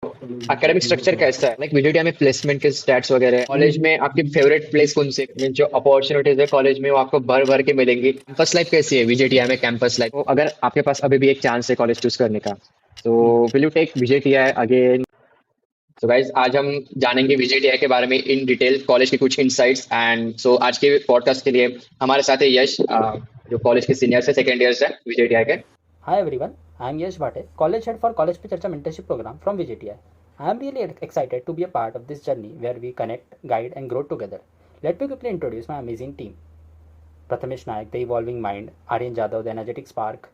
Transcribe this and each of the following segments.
Academic structure कैसा है? Like VJTI में प्लेसमेंट के स्टैट्स वगैरह, कॉलेज में आपकी फेवरेट प्लेस कौन सी? मीन जो अपॉर्चुनिटीज है कॉलेज में वो आपको भर भर के मिलेंगी। कैंपस लाइफ कैसी है वीजीटीआई में? कैंपस लाइफ, तो अगर आपके पास अभी भी एक चांस है कॉलेज चूज करने का, तो will you take VJTI again? तो गाइज आज हम जानेंगे वीजीटीआई के बारे में इन डिटेल, कॉलेज के कुछ इनसाइट्स। एंड सो आज के पॉडकास्ट के लिए हमारे साथ है यश, जो कॉलेज के सीनियर से सेकेंड ईयर है वीजीटीआई के। Hi everyone, I am Yash Bhate, College Head for College Pe Charcha Mentorship Program from VJTI. I am really excited to be a part of this journey where we connect, guide and grow together. Let me quickly introduce my amazing team. Prathamesh Nayak, the evolving mind, Aryan Jadhav, the energetic spark,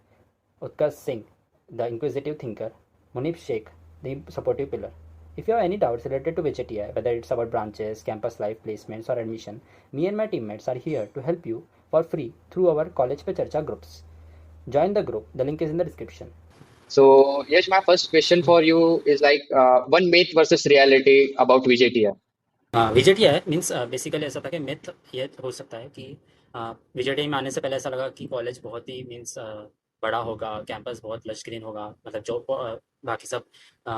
Utkarsh Singh, the inquisitive thinker, Munib Sheikh, the supportive pillar. If you have any doubts related to VJTI, whether it's our branches, campus life, placements or admission, me and my teammates are here to help you for free through our College Pe Charcha groups. Join the group, the link is in the description. So, Yash, my first question for you is like one myth versus reality about VJTI. VJTI means basically ऐसा था कि myth ये हो सकता है कि VJTI में आने से पहले ऐसा लगा कि कॉलेज बहुत ही मीन्स बड़ा होगा, कैंपस बहुत लश ग्रीन होगा, मतलब जो बाकी सब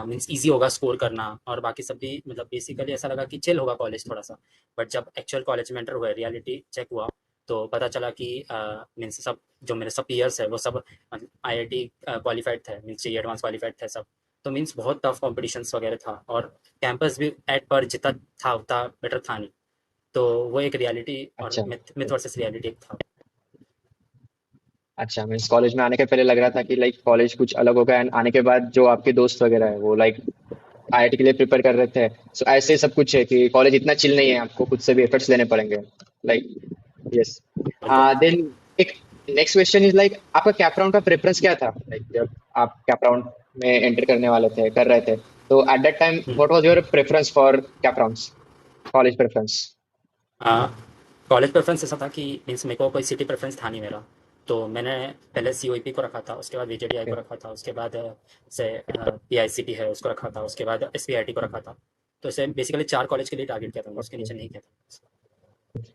मीन्स इजी होगा स्कोर करना, और बाकी सब भी मतलब बेसिकली ऐसा लगा कि चिल होगा कॉलेज थोड़ा सा। बट जब एक्चुअल कॉलेज में एंटर हुआ, रियलिटी चेक हुआ, तो पता चला कि मीन्स सब जो मेरे सब पीयर्स है वो सब IIT क्वालिफाइड थे, मीन्स जे एडवांस क्वालिफाइड थे सब। तो मीन्स बहुत टफ कॉम्पिटिशन्स वगैरह था, और कैंपस भी एट पर जितना था उतना बेटर था नहीं। तो वो एक रियलिटी और अच्छा। मिथ वर्सेस रियलिटी एक था। अच्छा, मीन्स कॉलेज में आने के पहले लग रहा था कि लाइक कॉलेज कुछ अलग होगा, एंड आने के बाद जो आपके दोस्त वगैरह है वो लाइक आईआईटी के लिए प्रिपेयर कर रहे थे। सो ऐसे सब कुछ है कि कॉलेज इतना चिल नहीं है, आपको खुद से भी एफर्ट्स लेने पड़ेंगे। Like yes. बिल्कुल। देन एक नेक्स्ट क्वेश्चन इज लाइक आपका कैप राउंड का प्रेफरेंस क्या था? लाइक जब आप कैप राउंड में एंटर करने वाले थे, कर रहे थे, तो at that time what was your preference for cap rounds, college preference? College preference ऐसा था कि मीन्स मेरे को कोई सिटी प्रेफरेंस था नहीं मेरा। तो मैंने पहले COEP को रखा था, उसके बाद VJTI को रखा था, उसके बाद से PICT है उसको रखा था, उसके बाद SPIT को रखा था। तो इसे बेसिकली 4 कॉलेज के लिए टारगेट किया था, उसके नीचे नहीं किया था।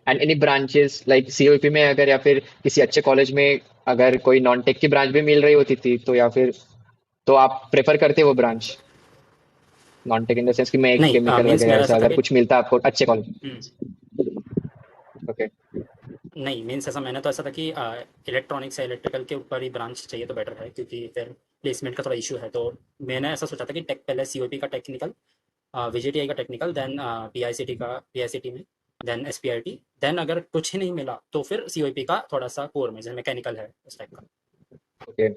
And any branches like COEP में अगर, या फिर किसी अच्छे कॉलेज में अगर कोई नॉन टेक की ब्रांच भी मिल रही होती थी, तो या फिर तो आप प्रेफर करते वो branch, non tech in the sense कि मैं एक नहीं, केमिकल मीन्स वगैरह मेरा ऐसा ऐसा था अगर कि कुछ मिलता आपको अच्छे कॉलेज? ओके। नहीं, मीन्स ऐसा मैंने तो ऐसा था कि इलेक्ट्रॉनिक्स या इलेक्ट्रिकल के ऊपर ही ब्रांच चाहिए तो बेटर है, क्योंकि फिर प्लेसमेंट का थोड़ा इशू है। तो मैंने ऐसा सोचा था कि टेक पहले COP का टेक्निकल, VJTI का टेक्निकल, देन PICT में, देन SPIT, देन अगर कुछ ही नहीं मिला तो फिर COP का थोड़ा सा कोर में जैसे मैकेनिकल है उस टाइप का। ओके।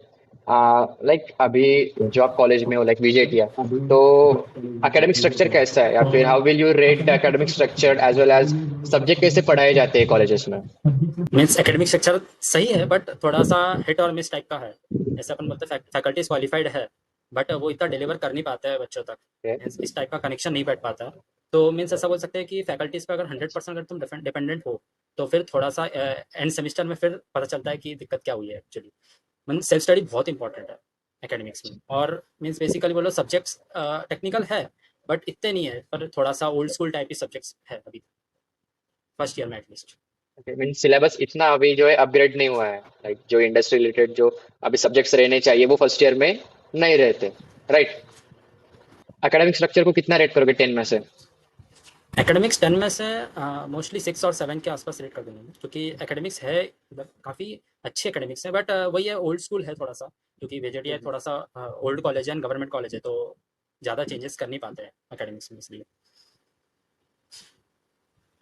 लाइक अभी जो आप कॉलेज में हो, लाइक वीजेटीआई, तो एकेडमिक स्ट्रक्चर कैसा है, या फिर how will you rate the academic structure as well as subject कैसे पढ़ाए जाते हैं कॉलेजेस में? मीन्स एकेडमिक स्ट्रक्चर सही है, बट थोड़ा सा हिट और मिस टाइप का है। जैसे अपन बोलते हैं फैकल्टीज क्वालिफाइड है, बट वो इतना डिलीवर कर नहीं पाता है बच्चों तक। मीन्स इस टाइप का कनेक्शन नहीं बैठ पाता है। तो मीन्स ऐसा बोल सकते हैं कि फैकल्टीज पे अगर 100% अगर तुम डिपेंडेंट हो, तो फिर थोड़ा सा एंड सेमिस्टर में फिर पता चलता है कि दिक्कत क्या हुई है एक्चुअली। मीन्स सेल्फ स्टडी बहुत इंपॉर्टेंट है एकेडमिक्स में। और मीन्स बेसिकली बोलो सब्जेक्ट्स टेक्निकल है, बट इतने नहीं है, पर थोड़ा सा ओल्ड स्कूल टाइप के सब्जेक्ट्स है अभी फर्स्ट ईयर में एटलीस्ट। मीन सिलेबस इतना अभी जो है अपग्रेड नहीं हुआ है, लाइक जो इंडस्ट्री रिलेटेड जो अभी सब्जेक्ट्स रहने चाहिए वो फर्स्ट ईयर में नहीं रहते, राइट? एकेडमिक स्ट्रक्चर को कितना रेट करोगे 10 में से? एकेडमिक्स 10 में से मोस्टली 6 और 7 के आसपास रेट कर दूंगा, क्योंकि एकेडमिक्स है मतलब काफ़ी अच्छी एकेडमिक्स है, बट वही है ओल्ड स्कूल है थोड़ा सा, क्योंकि VJTI थोड़ा सा ओल्ड कॉलेज है एंड गवर्नमेंट कॉलेज है, तो ज़्यादा चेंजेस कर नहीं पाते हैं एकेडमिक्स में इसलिए।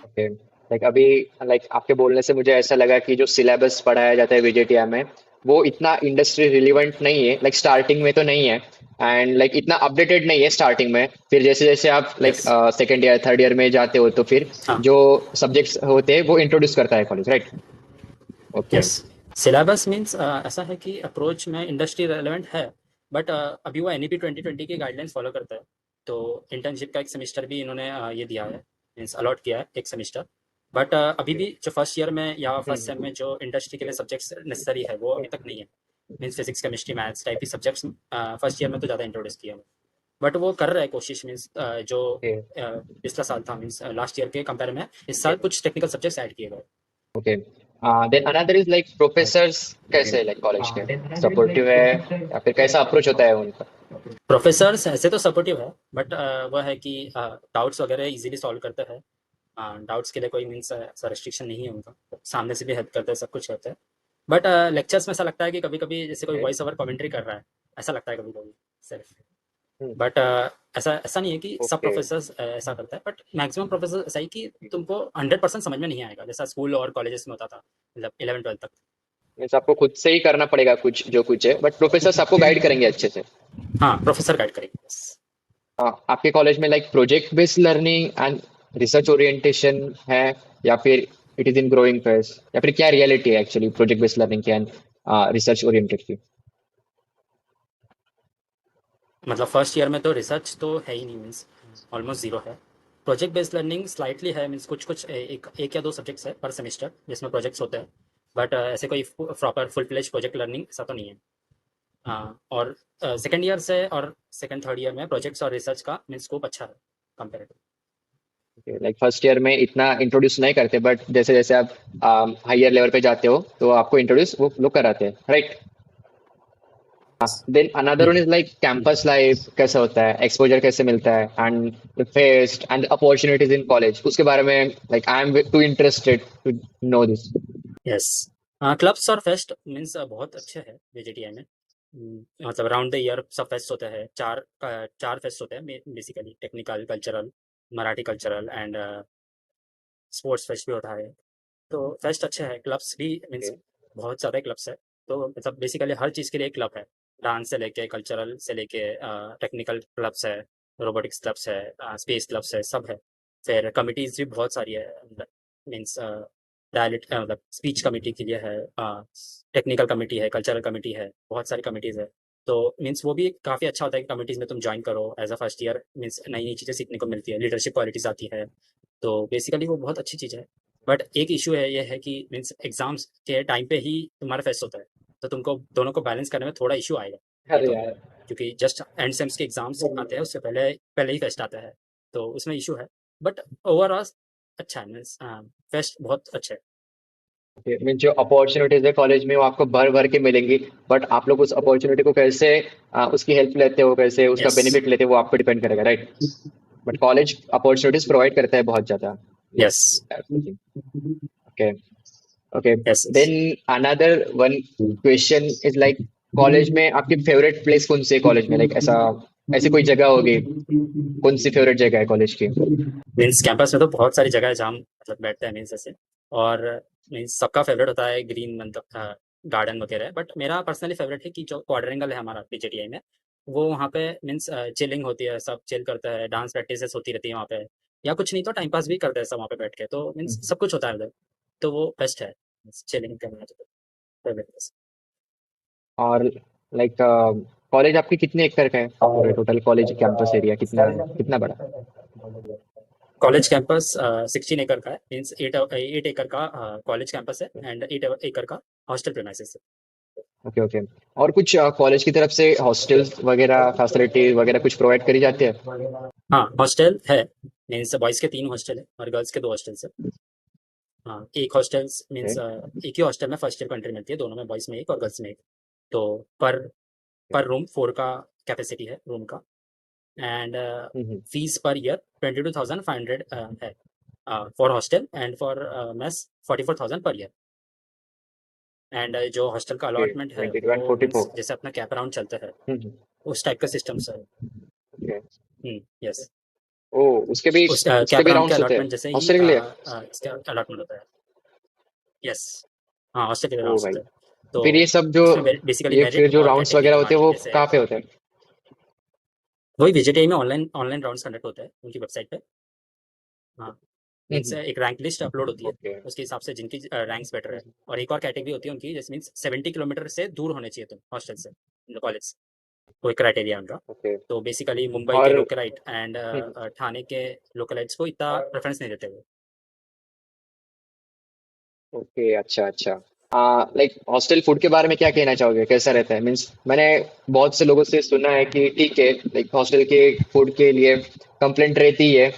ओके। लाइक अभी, लाइक आपके बोलने से मुझे ऐसा लगा कि जो सिलेबस पढ़ाया जाता है वीजेटीआई में वो इतना इंडस्ट्री रिलेवेंट नहीं है, लाइक स्टार्टिंग में तो नहीं है, एंड लाइक इतना अपडेटेड नहीं है स्टार्टिंग में। फिर जैसे जैसे आप like yes. Second year third year में जाते हो, तो फिर हाँ। जो सब्जेक्ट्स होते हैं वो इंट्रोड्यूस करता है college, right? Okay. Yes. Syllabus means ऐसा है कि अप्रोच में इंडस्ट्री रेलेवेंट है, बट अभी वो NEP 2020 की गाइडलाइंस फॉलो करता है। तो इंटर्नशिप का एक सेमेस्टर भी इन्होंने ये दिया है, मीन्स अलॉट किया है एक सेमेस्टर। बट अभी भी जो फर्स्ट ईयर में या फर्स्ट सेम में जो इंडस्ट्री के लिए सब्जेक्ट्स नेसेसरी है वो अभी तक नहीं है। Means physics chemistry maths type की सब्जेक्ट्स फर्स्ट ईयर में तो ज़्यादा इंट्रोड्यूस किया है, बट वो कर रहा है कोशिश। मीन्स जो पिछला साल था, मीन्स लास्ट ईयर के कंपेयर में इस साल कुछ टेक्निकल सब्जेक्ट्स ऐड किए गए। Okay. Then another is like professors कैसे, लाइक कॉलेज के सपोर्टिव है या फिर कैसा अप्रोच होता है उनका? प्रोफेसर्स ऐसे तो सपोर्टिव है, बट वह है कि डाउट्स वगैरह इजीली सॉल्व करते हैं। डाउट्स के लिए कोई मीन्स ऐसा रिस्ट्रिक्शन नहीं है उनका, सामने से भी हेल्प करते हैं, सब कुछ करते हैं। बट लेक्चर्स में ऐसा लगता है कि कभी कभी जैसे कोई ओके। वॉइस ओवर कमेंट्री कर रहा है, ऐसा लगता है कभी कभी सिर्फ। हम्म। बट ऐसा ऐसा नहीं है कि सब ओके। प्रोफेसर्स ऐसा करता है, बट मैक्सिमम प्रोफेसर ऐसा ही कि तुमको 100% समझ में नहीं आएगा, जैसा स्कूल और कॉलेजेस में होता था, मतलब 11 12 तक। मीन्स आपको खुद से ही करना पड़ेगा कुछ जो कुछ है, बट प्रोफेसर आपको गाइड करेंगे अच्छे से। हाँ, प्रोफेसर गाइड करेंगे बस। आपके कॉलेज में like project based learning and research orientation है, या फिर it is in growing phase, या फिर क्या रियलिटी है एक्चुअली प्रोजेक्ट बेस्ड लर्निंग की एंड रिसर्च ओरिएंटेड की? मतलब फर्स्ट ईयर में तो रिसर्च तो है ही नहीं, मीन्स ऑलमोस्ट जीरो है। प्रोजेक्ट बेस्ड लर्निंग स्लाइटली है, मीन्स कुछ कुछ एक या दो सब्जेक्ट्स है पर सेमेस्टर जिसमें प्रोजेक्ट्स होते हैं। बट ऐसे कोई proper full fledge project learning ऐसा तो नहीं है। और सेकेंड ईयर से और सेकेंड थर्ड ईयर में प्रोजेक्ट्स और रिसर्च का मीन्स स्कोप अच्छा है कंपेरेटिव। लाइक फर्स्ट ईयर में इतना इंट्रोड्यूस नहीं करते, बट जैसे जैसे आप हायर लेवल पे जाते हो तो आपको इंट्रोड्यूस वो लोग कराते हैं, right? Then another one is like campus life कैसा होता है, एक्सपोजर कैसे मिलता है, and the fest and opportunities in college, उसके बारे में like I am too interested to know this. Yes, clubs और फेस्ट मीन्स बहुत अच्छे हैं बीजेटीआई में। मतलब राउंड द ईयर सब फेस्ट होते हैं, चार फेस्ट होते हैं basically, technical, cultural, Marathi cultural and sports fest भी होता है। तो फेस्ट अच्छे हैं, क्लब्स भी मीन्स बहुत ज़्यादा क्लब्स है। तो मतलब बेसिकली हर चीज़ के लिए एक क्लब है, डांस से लेके कल्चरल से लेके टेक्निकल क्लब्स है, रोबोटिक्स क्लब्स है, स्पेस क्लब्स है, सब है। फिर कमिटीज़ भी बहुत सारी है, मीन्स डायलिट मतलब स्पीच कमेटी के लिए है, टेक्निकल कमेटी है, कल्चरल कमेटी है, बहुत सारी कमिटीज़ है। तो मीन्स वो भी काफ़ी अच्छा होता है कि कमिटीज़ में तुम ज्वाइन करो as a first year, means नई नई चीज़ें सीखने को मिलती है, लीडरशिप क्वालिटीज़ आती है। तो बेसिकली वो बहुत अच्छी चीज़ है। बट एक इशू है, ये है कि मीन्स एग्जाम्स के टाइम पे ही तुम्हारा फेस्ट होता है, तो तुमको दोनों को बैलेंस करने में थोड़ा इशू आएगा, ये अरे तो है। यार। क्योंकि जस्ट एंड सेम्स के एग्जाम्स आते हैं, उससे पहले पहले ही फेस्ट आता है, तो उसमें इशू है। बट ओवरऑल अच्छा है, मीन्स फेस्ट बहुत अच्छा है। मीन जो अपॉर्चुनिटीज है कॉलेज में वो आपको भर भर के मिलेंगी, बट आप लोग उस अपॉर्चुनिटी को कैसे उसकी हेल्प लेते हो, कैसे उसका यस, बेनिफिट लेते हो, वो आप पे डिपेंड करेगा, right? But college opportunities provide करता है बहुत ज्यादा। Yes, okay. Okay. Yes, yes. Then another one question is like, college में आपकी फेवरेट प्लेस कौन सी है कॉलेज में, लाइक ऐसा ऐसी कोई जगह होगी, कौन सी फेवरेट जगह है कॉलेज की? मीन्स कैंपस में तो बहुत सारी जगह है जहाँ हम मतलब बैठते हैं मीन्स ऐसे। और मीन्स सबका फेवरेट होता है ग्रीन, मतलब गार्डन वगैरह, बट मेरा पर्सनली फेवरेट है कि जो क्वाड्रेंगल है हमारा पीजीटीआई में, वो वहाँ पे मीन्स चिलिंग होती है, सब चिल करते हैं, डांस प्रैक्टिसेस होती रहती है वहाँ पे, या कुछ नहीं तो टाइम पास भी करते हैं सब वहाँ पे बैठ के, तो मीन्स सब कुछ होता है उधर। तो वो बेस्ट है चिलिंग करना, तो फेवरेट। और लाइक कॉलेज आपकी कितने एकड़ का है, पूरे टोटल कॉलेज कैंपस एरिया कितना कितना बड़ा? कॉलेज कैंपस 16 एकड़ का है, मीन्स 8 एकड़ का कॉलेज कैंपस है एंड 8 एकड़ का हॉस्टल प्रीमाइसेस है। Okay okay. और कुछ कॉलेज की तरफ से हॉस्टल्स वगैरह फैसिलिटी वगैरह कुछ प्रोवाइड करी जाती है? हाँ, हॉस्टल है, मीन्स बॉयज़ के 3 हॉस्टल है और गर्ल्स के 2 हॉस्टल्स है। हाँ, एक हॉस्टल्स मीन्स ओके एक ही हॉस्टल में फर्स्ट ईयर को एंट्री मिलती है, दोनों में बॉयज़ में एक और गर्ल्स में एक। तो पर पर रूम 4 का कैपेसिटी है रूम का। एंड फीस पर ईयर 22,500 है for hostel, and for mess 44,000 per year. And जो हॉस्टल का ओके। अलॉटमेंट है 22 वो एंड 44। मीन्स जैसे अपना कैप राउंड चलता है, उस टाइप का सिस्टम है। ओके। यस। ओ, उसके भी उस उसके कैप भी राउंड के राउंड्स होते हैं अलॉटमेंट जैसे ही हॉस्टल के लिए? इसका अलॉटमेंट होता है। यस। हाँ, हॉस्टल के ओ राउंड्स भाई। होते हैं। तो फिर ये सब जो, उसमें बेसिकली ये फिर मेरिट जो और राउंड्स कैटेगरी वगैरह होते हैं डिमांडिंग वो जैसे कहाँ पे होते हैं? वही बीजेटीआई में ऑनलाइन ऑनलाइन राउंड्स कंडक्ट होता है उनकी वेबसाइट पे। हाँ, मीन्स हम्म। एक रैंक लिस्ट अपलोड होती है, ओके। उसके हिसाब से जिनकी रैंक्स बेटर है। और एक और कैटेगरी होती है उनकी, जैसे मीन्स 70 किलोमीटर से दूर होने चाहिए तुम हॉस्टल से, कॉलेज से, कोई क्राइटेरिया उनका। ओके। तो बेसिकली मुंबई के और लोकलाइट एंड ठाणे के लोकलाइट्स को इतना प्रेफरेंस नहीं देते वो। ओके, अच्छा अच्छा। लाइक हॉस्टल फूड के बारे में क्या कहना चाहोगे, कैसा रहता है? मीन्स मैंने बहुत से लोगों से सुना है कि ठीक है, लाइक हॉस्टल के फूड के लिए कंप्लेंट रहती है,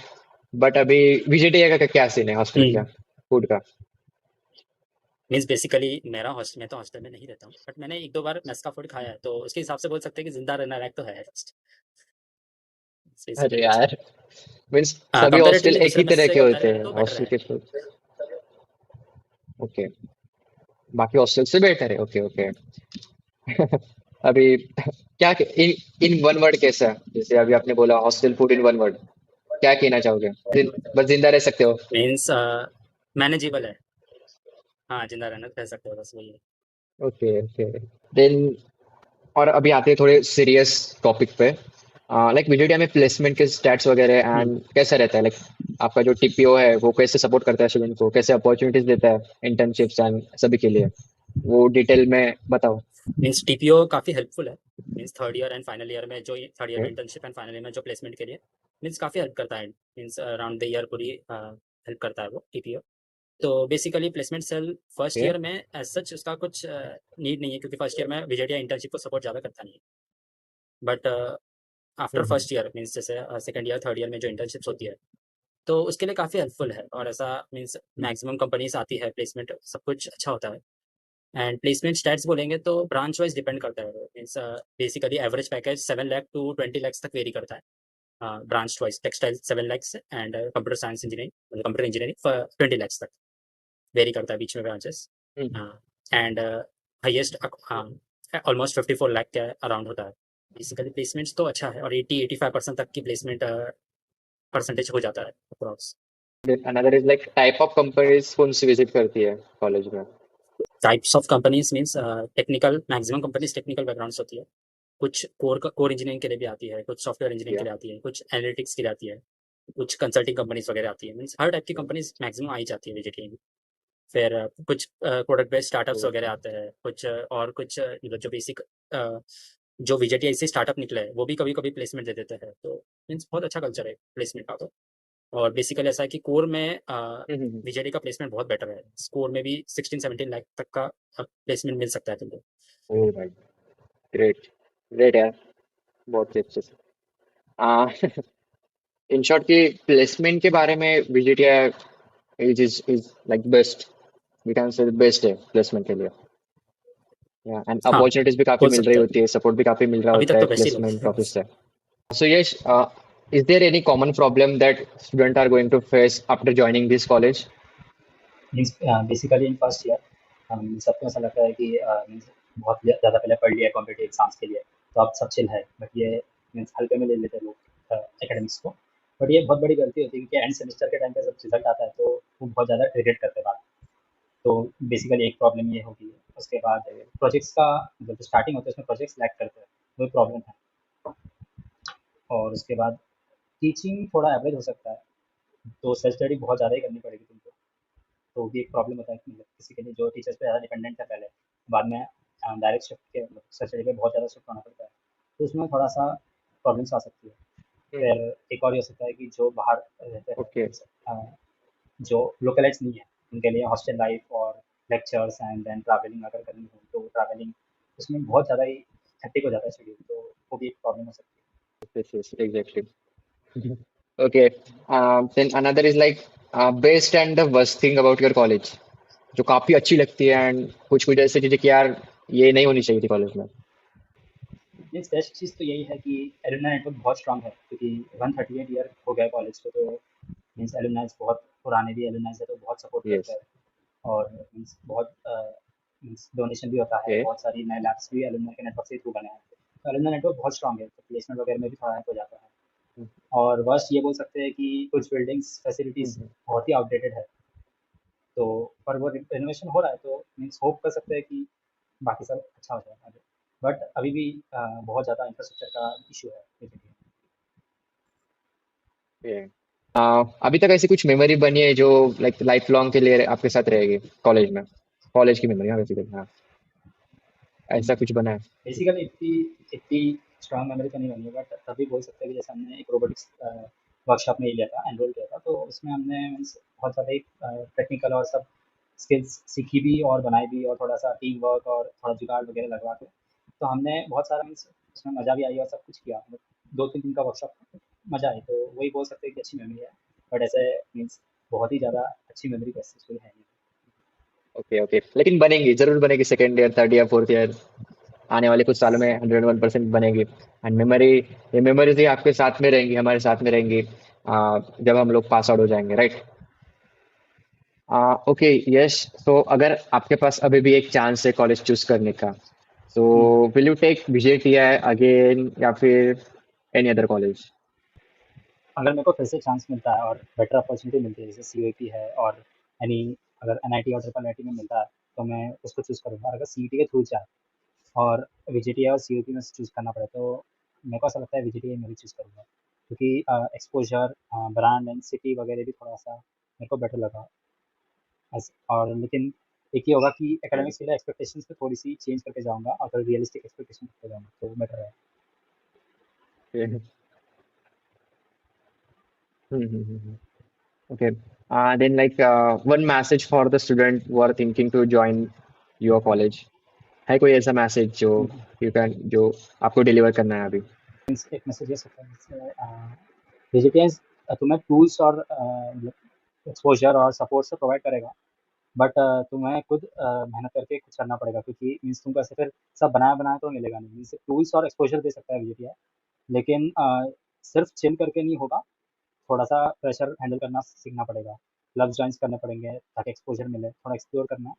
बट अभी विजिटिया का क्या सीन है हॉस्टल का फूड का? मीन्स बेसिकली मेरा हॉस्टल मैं तो हॉस्टल में नहीं रहता हूँ, बट मैंने एक दो बार मेस का फूड खाया है, तो उसके हिसाब से बोल सकते हैं कि जिंदा रहना लायक तो है एटलीस्ट। अरे बेसिकली अच्छा है। यार, मीन्स सभी हॉस्टल कंपेरेटिवली एक दूसरे ही मेस तरह से के कंपेयर होते करें हैं तो बेटर हॉस्टल है। के फूड। ओके, बाकी हॉस्टल से बेटर है, ओके ओके। अभी क्या इन इन वन वर्ड कैसा, जैसे अभी आपने बोला hostel food in one word, क्या कहना चाहोगे? बस जिंदा रह सकते हो? मीन्स मैनेजेबल है। हाँ, जिंदा रहना रह सकते हो, बस वही है। Okay okay. देन, और अभी आते हैं थोड़े सीरियस टॉपिक पे। लाइक वीडियो में प्लेसमेंट के स्टैट्स वगैरह हम्म। एंड कैसा रहता है, लाइक आपका जो टीपीओ है वो कैसे सपोर्ट करता है स्टूडेंट को, कैसे अपॉर्चुनिटीज देता है इंटर्नशिप्स एंड सभी के लिए, वो डिटेल में बताओ। मीन्स टीपीओ काफ़ी हेल्पफुल है। Means third year and final year में जो थर्ड ईयर ओके में इंटर्नशिप एंड फाइनल ईयर में जो प्लेसमेंट के लिए मीन्स काफ़ी हेल्प करता है। मीन्स अराउंड द ईयर पूरी हेल्प करता है वो टीपीओ। तो basically placement cell first okay. Year में एज सच उसका कुछ नीड नहीं है, क्योंकि फर्स्ट ईयर में विजेट या इंटर्नशिप को सपोर्ट ज़्यादा करता नहीं है। But after hmm. First year means जैसे सेकंड ईयर थर्ड ईयर में जो इंटर्नशिप्स होती है, तो उसके लिए काफ़ी हेल्पफुल है। और ऐसा मीन्स मैक्सिमम कंपनीज आती है, प्लेसमेंट सब कुछ अच्छा होता है। एंड प्लेसमेंट स्टैट्स बोलेंगे तो ब्रांच वाइज डिपेंड करता है। Means basically average package 7 lakh to 20 lakh तक वेरी करता है। Branch wise textile 7 lakh and computer science engineering मतलब कंप्यूटर इंजीनियरिंग 20 लाख तक वेरी करता है बीच में branches. Hmm. And highest almost 54 lakh के अराउंड होता है। बेसिकली प्लेसमेंट्स तो अच्छा है, और 80-85% तक की प्लेसमेंट परसेंटेज हो जाता है approx. Another is like type of companies कौन सी विजिट करती है कॉलेज में? Types of companies means technical, maximum companies technical backgrounds होती है। कुछ कोर इंजीनियरिंग के लिए भी आती है, कुछ सॉफ्टवेयर इंजीनियरिंग के या लिए आती है, कुछ एनालिटिक्स के लिए आती है, कुछ कंसल्टिंग कंपनीज वगैरह आती है। मीन्स हर टाइप की कंपनीज मैक्सिमम आई जाती है विजिटिंग में। फिर कुछ प्रोडक्ट बेस्ड स्टार्टअप्स वगैरह आते हैं, कुछ और कुछ मतलब जो बेसिक जो विजेटिया से स्टार्टअप निकले हैं वो भी कभी कभी प्लेसमेंट दे देते हैं। तो मीन्स बहुत अच्छा कल्चर है प्लेसमेंट का तो। और बेसिकली ऐसा है कि कोर में विजेटी का प्लेसमेंट बहुत बेटर है। कोर में भी 16-17 लाख तक का प्लेसमेंट मिल सकता है तुमको। ओह भाई, ग्रेट, ग्रेट यार, बहुत ही अच्छे से। इन शॉर्ट की प्लेसमेंट के बारे में VJTI is like best, we can say best है प्लेसमेंट के लिए। या एंड हाँ, अपॉर्चुनिटीज भी काफी बोल मिल रही सकते हैं। होती है, सपोर्ट भी काफी मिल रहा अभी होता तक है तो बेस्ट ही प्लेसमेंट लोग। ऑफिस से। सो यश, is there any common problem that students are going to face after joining this college? Means basically in first year सबको ऐसा लगता है कि मीन्स बहुत ज़्यादा पहले पढ़ लिया कॉम्पिटिटिव एग्जाम्स के लिए, तो अब सब चिल है। बट ये मीन्स हल्के में ले लेते हैं लोग एकेडमिक्स को। बट ये बहुत बड़ी गलती होती है, क्योंकि एंड सेमेस्टर के टाइम पे जब रिजल्ट आता है तो वो बहुत ज़्यादा रिग्रेट करते हैं बाद। तो बेसिकली एक प्रॉब्लम ये होगी। उसके बाद प्रोजेक्ट्स का जब स्टार्टिंग होता है उसमें प्रोजेक्ट्स लैक करते हैं, वो प्रॉब्लम है। और उसके बाद टीचिंग थोड़ा एवरेज हो सकता है, तो सेल्फ स्टडी बहुत ज़्यादा ही करनी पड़ेगी तुमको। तो वो भी एक प्रॉब्लम होता है कि मतलब किसी के लिए जो टीचर्स पे ज़्यादा डिपेंडेंट था पहले, बाद में डायरेक्ट शिफ्ट के मतलब सब्सिडी पे बहुत ज़्यादा शिफ्ट होना पड़ता है, तो उसमें थोड़ा सा प्रॉब्लम्स आ सकती है। फिर एक और ये हो सकता है कि जो बाहर रहते हैं ओके। मीन्स जो लोकलाइज नहीं है, उनके लिए हॉस्टल लाइफ और लेक्चर्स एंड देन ट्रैवलिंग अगर करनी हो तो ट्रैवलिंग उसमें बहुत ज़्यादा ही हेक्टिक हो जाता है शेड्यूल, तो वो भी एक प्रॉब्लम हो सकती है। Yes, yes, exactly. Okay. Then another is like best and the worst thing about your college, जो काफी अच्छी लगती है एंड कुछ कुछ ऐसी चीजें कि यार ये नहीं होनी चाहिए थी कॉलेज में। मीन्स बेस्ट चीज़ तो यही है कि एलुमनाई नेटवर्क बहुत स्ट्रांग है, क्योंकि 138 ईयर हो गया कॉलेज को, तो मीन्स एलुमनाइज बहुत पुराने भी एलुमनाइज है तो बहुत सपोर्ट करते यस। हैं। और मीन्स बहुत मीन्स डोनेशन भी होता है, ओके। बहुत सारी नए लैब्स भी एलुमनाई के नेटवर्क से थ्रू बने हैं। तो एलुमनाई नेटवर्क बहुत स्ट्रांग है, तो प्लेसमेंट वगैरह में भी थोड़ा हेल्प हो जाता है। और बस ये बोल सकते हैं कि कुछ बिल्डिंग्स फैसिलिटीज़ बहुत ही आउटडेटेड है, तो पर वो रिनोवेशन हो रहा है, तो मीन्स होप कर सकते हैं कि बाकी सब अच्छा हो जाए आगे। बट अभी भी बहुत ज़्यादा इंफ्रास्ट्रक्चर का इशू है बेसिकली। अभी तक ऐसी कुछ मेमोरी बनी है जो लाइक लाइफ लॉन्ग के लिए आपके साथ रहेगी कॉलेज में, कॉलेज की मेमोरी, हाँ बेसिकली, हाँ ऐसा कुछ बना है? बेसिकली इतनी इतनी स्ट्रॉन्ग मेमोरी तो नहीं बनी है, बट तभी बोल सकते हैं कि जैसे हमने एक रोबोटिक्स वर्कशॉप में ही लिया था, एनरोल किया था, तो उसमें हमने मीन्स बहुत ज़्यादा एक टेक्निकल और सब स्किल्स सीखी भी और बनाई भी, और थोड़ा सा टीम वर्क और थोड़ा जुगाड़ वगैरह लगवा के, तो हमने बहुत सारा मीन्स उसमें मज़ा भी आई और सब कुछ किया, मतलब 2-3 दिन का वर्कशॉप था, मज़ा आई, तो वही बोल सकते हैं कि अच्छी मेमोरी है। बट ऐसे मीन्स बहुत ही ज़्यादा अच्छी मेमोरी वैसे कोई है नहीं। ओके ओके, लेकिन बनेंगी, जरूर बनेगी, second year, third year, fourth year, आने वाले कुछ सालों में 101% बनेगी। एंड मेमोरी, ये मेमोरीज ही आपके साथ में रहेंगी, हमारे साथ में रहेंगी, जब हम लोग पास आउट हो जाएंगे, राइट? Okay, yes. तो अगर आपके पास अभी भी एक चांस है कॉलेज चूज करने का, तो हम्म, विल यू टेक बीजेटीआई अगेन या फिर एनी अदर कॉलेज? अगर मेरे को फिर से चांस मिलता है और बेटर अपॉर्चुनिटी मिलती है, जैसे सीयूईटी है और एनी, अगर एनआईटी और ट्रिपल आईटी में मिलता है, तो मैं उसको चूज़ करूँगा। अगर सीईटी के थ्रू जाए और वीजीटीआई और सीयूईटी में से चूज़ करना पड़े, तो मेरे को ऐसा लगता है वीजीटीआई में भी चूज़ करूँगा, क्योंकि एक्सपोजर, ब्रांड एंड सिटी वगैरह भी थोड़ा सा मेरे को बेटर लगा। और लेकिन एक ही होगा कि एकेडमिक्स के लिए एक्सपेक्टेशंस पे थोड़ी सी चेंज करके जाऊँगा और थोड़ी रियलिस्टिक एक्सपेक्टेशन करके जाऊँगा, तो बेटर है। Okay. Then like one message for the student who are thinking to join your college, है कोई ऐसा मैसेज जो यू कैन, जो आपको डिलीवर करना है अभी? मीन्स एक मैसेज ये सकता है, वेजिटेरियंस तुम्हें टूल्स और एक्सपोजर और सपोर्ट से प्रोवाइड करेगा, बट तुम्हें खुद मेहनत करके कुछ करना पड़ेगा, क्योंकि मीन्स तुमको ऐसे फिर सब बनाया बनाया तो मिलेगा नहीं। मीन्स टूल्स और एक्सपोजर दे सकता है वेजिटेरियन, लेकिन सिर्फ चिल करके नहीं होगा, थोड़ा सा प्रेशर हैंडल करना सीखना पड़ेगा, क्लब ज्वाइन करने पड़ेंगे ताकि एक्सपोजर मिले, थोड़ा एक्सप्लोर करना है,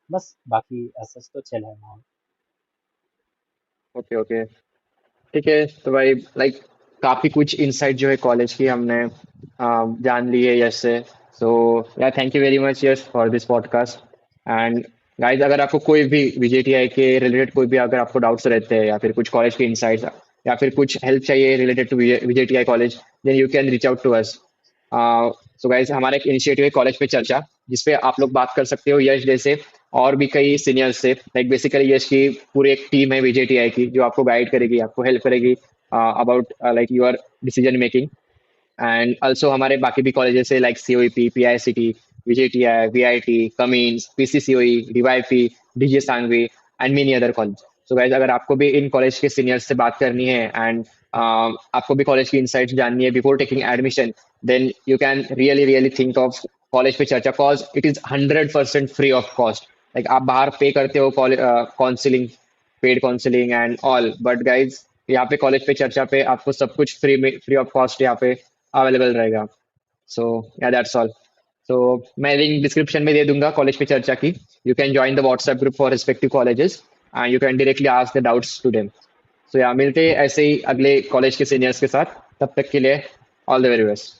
बस बाकी ऐसा तो चिल है माहौल। ओके ओके, ठीक है। तो भाई लाइक काफी कुछ इंसाइट जो है कॉलेज की हमने जान ली है यश से। सो या thank you very much Yash for this podcast. And guys, अगर आपको कोई भी वीजेटीआई के रिलेटेड कोई भी अगर आपको डाउट्स रहते हैं या फिर कुछ कॉलेज के इंसाइट्स या फिर कुछ हेल्प चाहिए related to VJTI college, then you can reach out to us. So guys, हमारा एक इनिशिएटिव है कॉलेज पे चर्चा, जिसपे आप लोग बात कर सकते हो यश जैसे और भी कई सीनियर्स से। लाइक बेसिकली यश की पूरी एक टीम है वीजेटीआई की, जो आपको गाइड करेगी, आपको हेल्प करेगी about like your decision making. And also हमारे बाकी भी कॉलेजेस है like COEP, PICT, VJTI, VIT, Cummins, PCCOE, DYP, DJ Sanghvi and many other college. So guys, अगर आपको भी इन कॉलेज के सीनियर्स से बात करनी है एंड आपको भी कॉलेज की इनसाइट्स जाननी है before taking admission, then you can really really think of college पे चर्चा, cause it is 100% free of cost. Like आप बाहर पे करते हो counselling, paid counselling and all, but guys यहाँ पे कॉलेज पे चर्चा पे आपको सब कुछ फ्री में, फ्री ऑफ कॉस्ट यहाँ पे अवेलेबल रहेगा। सो या दैट्स ऑल। सो मैं लिंक डिस्क्रिप्शन में दे दूंगा कॉलेज पे चर्चा की। You can join the WhatsApp group for respective colleges and you can directly ask the doubts to them. So yeah मिलते हैं ऐसे ही अगले कॉलेज के सीनियर्स के साथ, तब तक के लिए ऑल द वेरी बेस्ट।